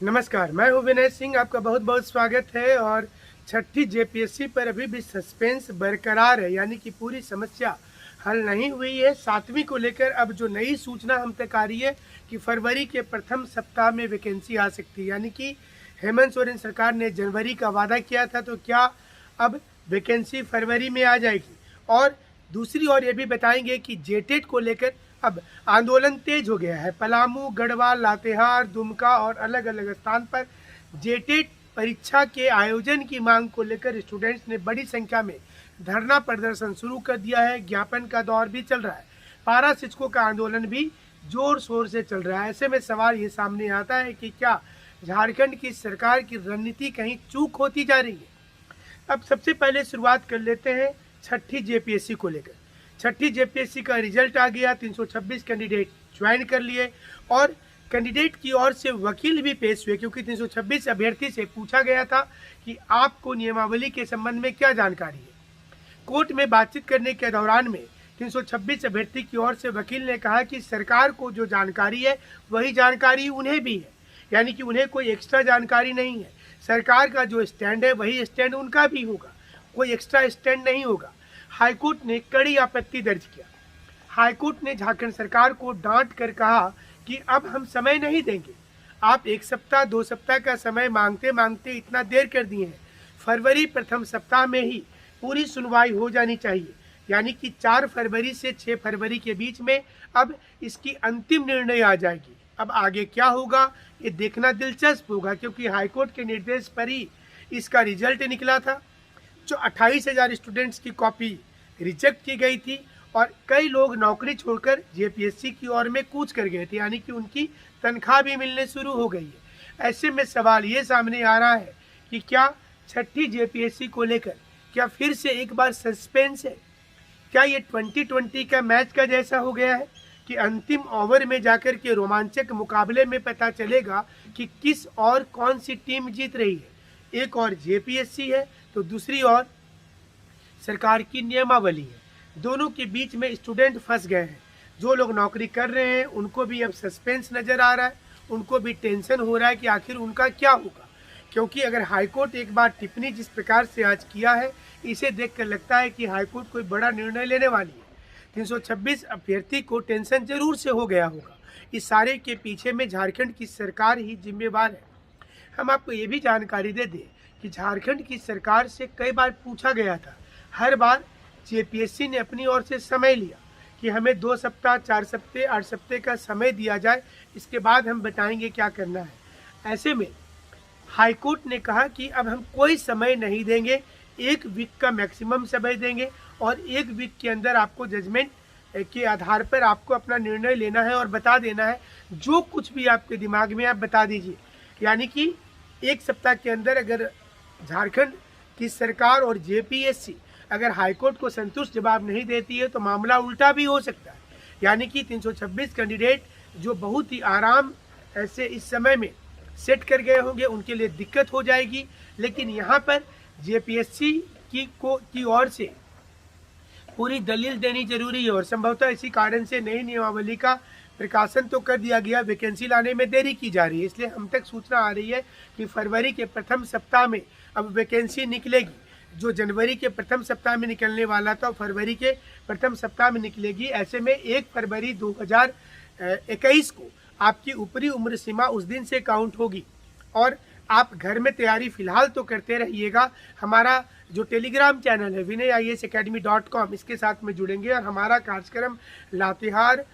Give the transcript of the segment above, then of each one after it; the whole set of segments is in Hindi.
नमस्कार, मैं हूँ विनय सिंह। आपका बहुत बहुत स्वागत है। और छठी जेपीएससी पर अभी भी सस्पेंस बरकरार है, यानी कि पूरी समस्या हल नहीं हुई है। 7वीं को लेकर अब जो नई सूचना हम तक आ रही है कि फरवरी के प्रथम सप्ताह में वैकेंसी आ सकती है, यानी कि हेमंत सोरेन सरकार ने जनवरी का वादा किया था, तो क्या अब वैकेंसी फरवरी में आ जाएगी। और दूसरी ओर ये भी बताएंगे कि जेटेट को लेकर अब आंदोलन तेज हो गया है। पलामू, गढ़वाल, लातेहार, दुमका और अलग अलग स्थान पर जेटेट परीक्षा के आयोजन की मांग को लेकर स्टूडेंट्स ने बड़ी संख्या में धरना प्रदर्शन शुरू कर दिया है। ज्ञापन का दौर भी चल रहा है। पारा शिक्षकों का आंदोलन भी जोर शोर से चल रहा है। ऐसे में सवाल ये सामने आता है कि क्या झारखंड की सरकार की रणनीति कहीं चूक होती जा रही है। अब सबसे पहले शुरुआत कर लेते हैं छठी जेपीएससी को लेकर। छठी जेपीएससी का रिजल्ट आ गया। 326 कैंडिडेट ज्वाइन कर लिए और कैंडिडेट की ओर से वकील भी पेश हुए, क्योंकि 326 अभ्यर्थी से पूछा गया था कि आपको नियमावली के संबंध में क्या जानकारी है। कोर्ट में बातचीत करने के दौरान में 326 अभ्यर्थी की ओर से वकील ने कहा कि सरकार को जो जानकारी है वही जानकारी उन्हें भी है, यानी कि उन्हें कोई एक्स्ट्रा जानकारी नहीं है। सरकार का जो स्टैंड है वही स्टैंड उनका भी होगा, कोई एक्स्ट्रा स्टैंड नहीं होगा। हाईकोर्ट ने कड़ी आपत्ति दर्ज किया। हाईकोर्ट ने झारखंड सरकार को डांट कर कहा कि अब हम समय नहीं देंगे। आप 1 सप्ताह 2 सप्ताह का समय मांगते मांगते इतना देर कर दिए हैं। फरवरी प्रथम सप्ताह में ही पूरी सुनवाई हो जानी चाहिए, यानी कि 4 फरवरी से 6 फरवरी के बीच में अब इसकी अंतिम निर्णय आ जाएगी। अब आगे क्या होगा ये देखना दिलचस्प होगा, क्योंकि हाईकोर्ट के निर्देश पर ही इसका रिजल्ट निकला था। जो 28,000 स्टूडेंट्स की कॉपी रिजेक्ट की गई थी और कई लोग नौकरी छोड़कर जेपीएससी की ओर में कूच कर गए थे, यानी कि उनकी तनख्वाह भी मिलने शुरू हो गई है। ऐसे में सवाल ये सामने आ रहा है कि क्या छठी जेपीएससी को लेकर क्या फिर से एक बार सस्पेंस है। क्या ये 2020 का मैच का जैसा हो गया है कि अंतिम ओवर में जाकर के रोमांचक मुकाबले में पता चलेगा कि किस और कौन सी टीम जीत रही है। एक और जेपीएससी है तो दूसरी ओर सरकार की नियमावली है। दोनों के बीच में स्टूडेंट फंस गए हैं। जो लोग नौकरी कर रहे हैं उनको भी अब सस्पेंस नज़र आ रहा है, उनको भी टेंशन हो रहा है कि आखिर उनका क्या होगा। क्योंकि अगर हाईकोर्ट एक बार टिप्पणी जिस प्रकार से आज किया है, इसे देखकर लगता है कि हाईकोर्ट कोई बड़ा निर्णय लेने वाली है। 326 अभ्यर्थी को टेंशन जरूर से हो गया होगा। इस सारे के पीछे में झारखंड की सरकार ही जिम्मेवार है। हम आपको ये भी जानकारी दे दें कि झारखंड की सरकार से कई बार पूछा गया था। हर बार जेपीएससी ने अपनी ओर से समय लिया कि हमें 2 सप्ताह, 4 सप्ताह, 8 सप्ताह का समय दिया जाए, इसके बाद हम बताएंगे क्या करना है। ऐसे में हाईकोर्ट ने कहा कि अब हम कोई समय नहीं देंगे, 1 वीक का मैक्सिमम समय देंगे और 1 वीक के अंदर आपको जजमेंट के आधार पर आपको अपना निर्णय लेना है और बता देना है। जो कुछ भी आपके दिमाग में आप बता दीजिए, यानी कि 1 सप्ताह के अंदर अगर झारखंड की सरकार और जेपीएससी अगर हाईकोर्ट को संतुष्ट जवाब नहीं देती है तो मामला उल्टा भी हो सकता है, यानी कि 326 कैंडिडेट जो बहुत ही आराम ऐसे इस समय में सेट कर गए होंगे उनके लिए दिक्कत हो जाएगी। लेकिन यहाँ पर जेपीएससी की ओर से पूरी दलील देनी जरूरी है और संभवतः इसी कारण से नई नियमावली का प्रकाशन तो कर दिया गया, वैकेंसी लाने में देरी की जा रही है। इसलिए हम तक सूचना आ रही है कि फरवरी के प्रथम सप्ताह में अब वैकेंसी निकलेगी। जो जनवरी के प्रथम सप्ताह में निकलने वाला था फरवरी के प्रथम सप्ताह में निकलेगी। ऐसे में 1 फरवरी 2021 को आपकी ऊपरी उम्र सीमा उस दिन से काउंट होगी और आप घर में तैयारी फिलहाल तो करते रहिएगा। हमारा जो टेलीग्राम चैनल है vinayisacademy.com, इसके साथ में जुड़ेंगे और हमारा कार्यक्रम लातेहार,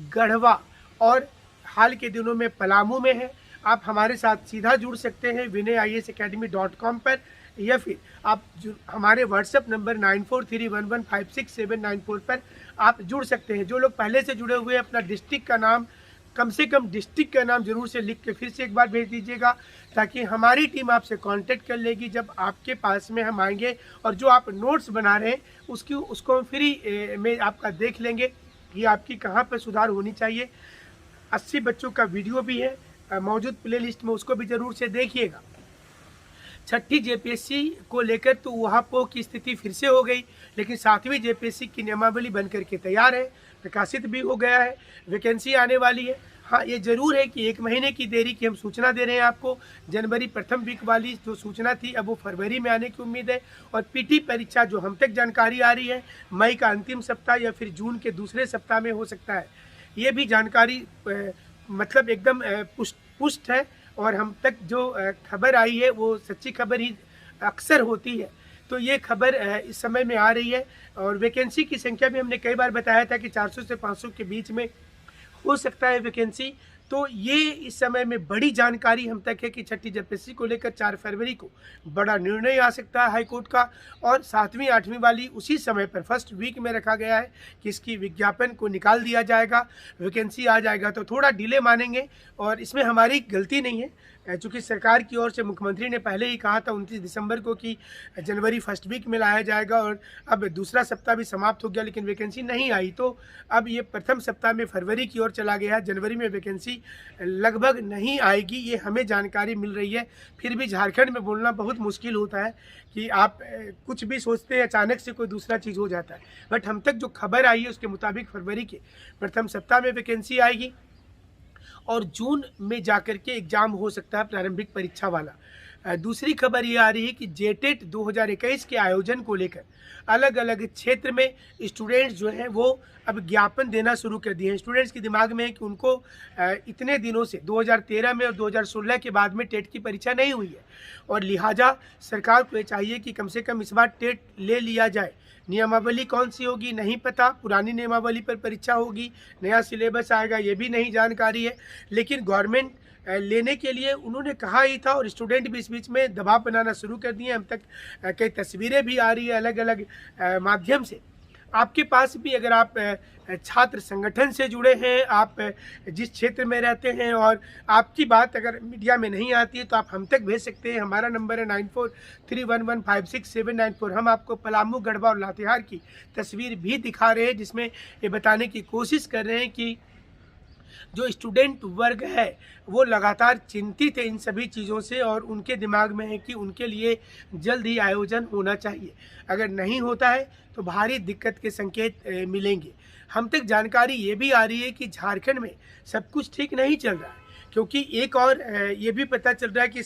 गढ़वा और हाल के दिनों में पलामू में है। आप हमारे साथ सीधा जुड़ सकते हैं vinayisacademy.com पर, या फिर आप हमारे व्हाट्सएप नंबर 9431156794 पर आप जुड़ सकते हैं। जो लोग पहले से जुड़े हुए हैं अपना डिस्ट्रिक्ट का नाम, कम से कम डिस्ट्रिक्ट का नाम जरूर से लिख के फिर से एक बार भेज दीजिएगा, ताकि हमारी टीम आपसे कांटेक्ट कर लेगी जब आपके पास में हम आएंगे। और जो आप नोट्स बना रहे हैं उसको हम फ्री में आपका देख लेंगे कि आपकी कहाँ पर सुधार होनी चाहिए। 80 बच्चों का वीडियो भी है मौजूद प्लेलिस्ट में, उसको भी ज़रूर से देखिएगा। छठी जेपीएससी को लेकर तो वहां की स्थिति फिर से हो गई, लेकिन 7वीं जेपीएससी की नियमावली बनकर के तैयार है, प्रकाशित भी हो गया है, वैकेंसी आने वाली है। हाँ, ये ज़रूर है कि 1 महीने की देरी की हम सूचना दे रहे हैं आपको। जनवरी प्रथम वीक वाली जो सूचना थी, अब वो फरवरी में आने की उम्मीद है। और पीटी परीक्षा जो हम तक जानकारी आ रही है, मई का अंतिम सप्ताह या फिर जून के दूसरे सप्ताह में हो सकता है। ये भी जानकारी मतलब एकदम पुष्ट है, और हम तक जो खबर आई है वो सच्ची खबर ही अक्सर होती है। तो ये खबर इस समय में आ रही है। और वैकेंसी की संख्या भी हमने कई बार बताया था कि 400 से 500 के बीच में हो सकता है वैकेंसी। तो ये इस समय में बड़ी जानकारी हम तक है कि छठी जेपीएससी को लेकर 4 फरवरी को बड़ा निर्णय आ सकता है हाईकोर्ट का। और 7वीं 8वीं वाली उसी समय पर फर्स्ट वीक में रखा गया है कि इसकी विज्ञापन को निकाल दिया जाएगा, वैकेंसी आ जाएगा। तो थोड़ा डिले मानेंगे, और इसमें हमारी गलती नहीं है, चूँकि सरकार की ओर से मुख्यमंत्री ने पहले ही कहा था 29 दिसंबर को कि जनवरी फर्स्ट वीक में लाया जाएगा, और अब दूसरा सप्ताह भी समाप्त हो गया लेकिन वैकेंसी नहीं आई। तो अब ये प्रथम सप्ताह में फरवरी की ओर चला गया है। जनवरी में वैकेंसी लगभग नहीं आएगी, ये हमें जानकारी मिल रही है। फिर भी झारखंड में बोलना बहुत मुश्किल होता है कि आप कुछ भी सोचते हैं, अचानक से कोई दूसरा चीज़ हो जाता है। बट हम तक जो खबर आई है उसके मुताबिक फरवरी के प्रथम सप्ताह में वैकेंसी आएगी, और जून में जाकर के एग्ज़ाम हो सकता है प्रारंभिक परीक्षा वाला। दूसरी खबर ये आ रही है कि जेटेट 2021 के आयोजन को लेकर अलग अलग क्षेत्र में स्टूडेंट्स जो हैं वो अब ज्ञापन देना शुरू कर दिए हैं। स्टूडेंट्स के दिमाग में है कि उनको इतने दिनों से 2013 में और 2016 के बाद में टेट की परीक्षा नहीं हुई है, और लिहाजा सरकार को ये चाहिए कि कम से कम इस बार टेट ले लिया जाए। नियमावली कौन सी होगी नहीं पता, पुरानी नियमावली पर परीक्षा होगी, नया सिलेबस आएगा, ये भी नहीं जानकारी है। लेकिन गवर्नमेंट लेने के लिए उन्होंने कहा ही था, और स्टूडेंट भी इस बीच में दबाव बनाना शुरू कर दिए। हम तक कई तस्वीरें भी आ रही है अलग अलग माध्यम से। आपके पास भी, अगर आप छात्र संगठन से जुड़े हैं, आप जिस क्षेत्र में रहते हैं और आपकी बात अगर मीडिया में नहीं आती है, तो आप हम तक भेज सकते हैं। हमारा नंबर है 9431156794। हम आपको पलामू, गढ़वा और लातेहार की तस्वीर भी दिखा रहे हैं, जिसमें ये बताने की कोशिश कर रहे हैं कि जो स्टूडेंट वर्ग है वो लगातार चिंतित है इन सभी चीज़ों से, और उनके दिमाग में है कि उनके लिए जल्द ही आयोजन होना चाहिए। अगर नहीं होता है तो भारी दिक्कत के संकेत मिलेंगे। हम तक जानकारी ये भी आ रही है कि झारखंड में सब कुछ ठीक नहीं चल रहा है, क्योंकि एक और ये भी पता चल रहा है कि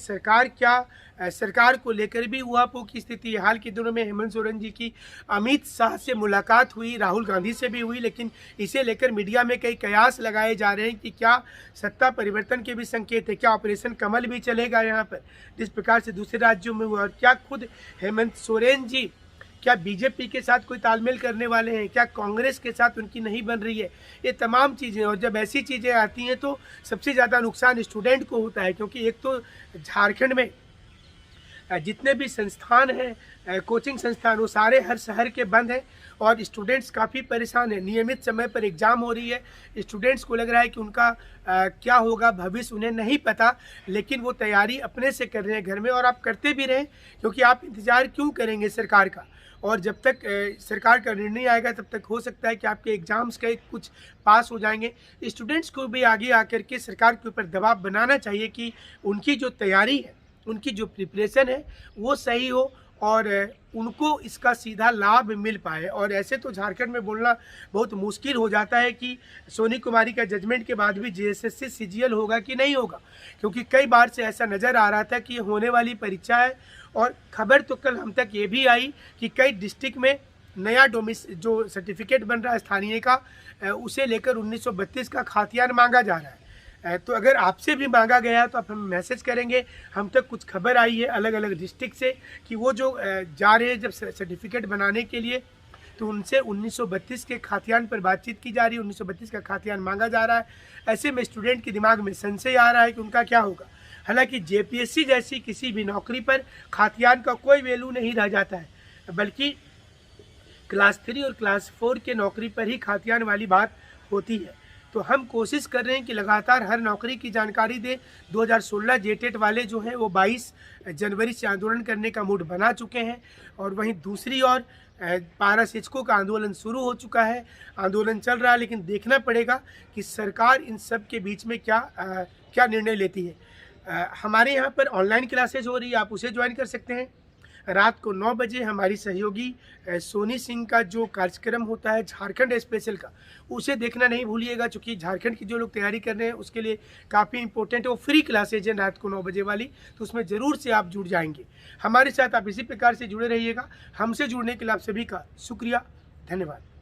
सरकार को लेकर भी उहापोह की स्थिति है। हाल के दिनों में हेमंत सोरेन जी की अमित शाह से मुलाकात हुई, राहुल गांधी से भी हुई, लेकिन इसे लेकर मीडिया में कई कयास लगाए जा रहे हैं कि क्या सत्ता परिवर्तन के भी संकेत है, क्या ऑपरेशन कमल भी चलेगा यहाँ पर जिस प्रकार से दूसरे राज्यों में हुआ, और क्या खुद हेमंत सोरेन जी क्या बीजेपी के साथ कोई तालमेल करने वाले हैं, क्या कांग्रेस के साथ उनकी नहीं बन रही है। ये तमाम चीज़ें, और जब ऐसी चीज़ें आती हैं तो सबसे ज़्यादा नुकसान स्टूडेंट को होता है, क्योंकि एक तो झारखंड में जितने भी संस्थान हैं, कोचिंग संस्थान, वो सारे हर शहर के बंद हैं, और स्टूडेंट्स काफ़ी परेशान हैं। नियमित समय पर एग्ज़ाम हो रही है, स्टूडेंट्स को लग रहा है कि उनका क्या होगा भविष्य उन्हें नहीं पता, लेकिन वो तैयारी अपने से कर रहे हैं घर में। और आप करते भी रहें, क्योंकि आप इंतज़ार क्यों करेंगे सरकार का, और जब तक सरकार का निर्णय आएगा तब तक हो सकता है कि आपके एग्ज़ाम्स के कुछ पास हो जाएंगे। स्टूडेंट्स को भी आगे आकर के सरकार के ऊपर दबाव बनाना चाहिए कि उनकी जो तैयारी है, उनकी जो प्रिपरेशन है वो सही हो, और उनको इसका सीधा लाभ मिल पाए। और ऐसे तो झारखंड में बोलना बहुत मुश्किल हो जाता है कि सोनी कुमारी का जजमेंट के बाद भी जेएसएससी सीजीएल होगा कि नहीं होगा, क्योंकि कई बार से ऐसा नज़र आ रहा था कि ये होने वाली परीक्षा है। और खबर तो कल हम तक ये भी आई कि कई डिस्ट्रिक्ट में नया जो सर्टिफिकेट बन रहा है स्थानीय का, उसे लेकर 1932 का खातियान मांगा जा रहा है। तो अगर आपसे भी मांगा गया तो आप हम मैसेज करेंगे। हम तक कुछ खबर आई है अलग अलग डिस्ट्रिक्ट से कि वो जो जा रहे हैं जब सर्टिफिकेट बनाने के लिए, तो उनसे 1932 के खातियान पर बातचीत की जा रही है, 1932 का खातियान मांगा जा रहा है। ऐसे में स्टूडेंट के दिमाग में संशय आ रहा है कि उनका क्या होगा। हालांकि जेपीएससी जैसी किसी भी नौकरी पर खातियान का कोई वैल्यू नहीं रह जाता है, बल्कि क्लास 3 और क्लास 4 के नौकरी पर ही खातियान वाली बात होती है। तो हम कोशिश कर रहे हैं कि लगातार हर नौकरी की जानकारी दें। 2016 जेटेट वाले जो हैं वो 22 जनवरी से आंदोलन करने का मूड बना चुके हैं, और वहीं दूसरी ओर पारा शिक्षकों का आंदोलन शुरू हो चुका है, आंदोलन चल रहा है। लेकिन देखना पड़ेगा कि सरकार इन सब के बीच में क्या निर्णय लेती है। हमारे यहाँ पर ऑनलाइन क्लासेज हो रही है, आप उसे ज्वाइन कर सकते हैं। रात को 9 बजे हमारी सहयोगी सोनी सिंह का जो कार्यक्रम होता है झारखंड स्पेशल का, उसे देखना नहीं भूलिएगा, चूँकि झारखंड की जो लोग तैयारी कर रहे हैं उसके लिए काफ़ी इंपॉर्टेंट है। वो फ्री क्लासेज है रात को 9 बजे वाली, तो उसमें ज़रूर से आप जुड़ जाएंगे। हमारे साथ आप इसी प्रकार से जुड़े रहिएगा। हमसे जुड़ने के लिए आप सभी का शुक्रिया, धन्यवाद।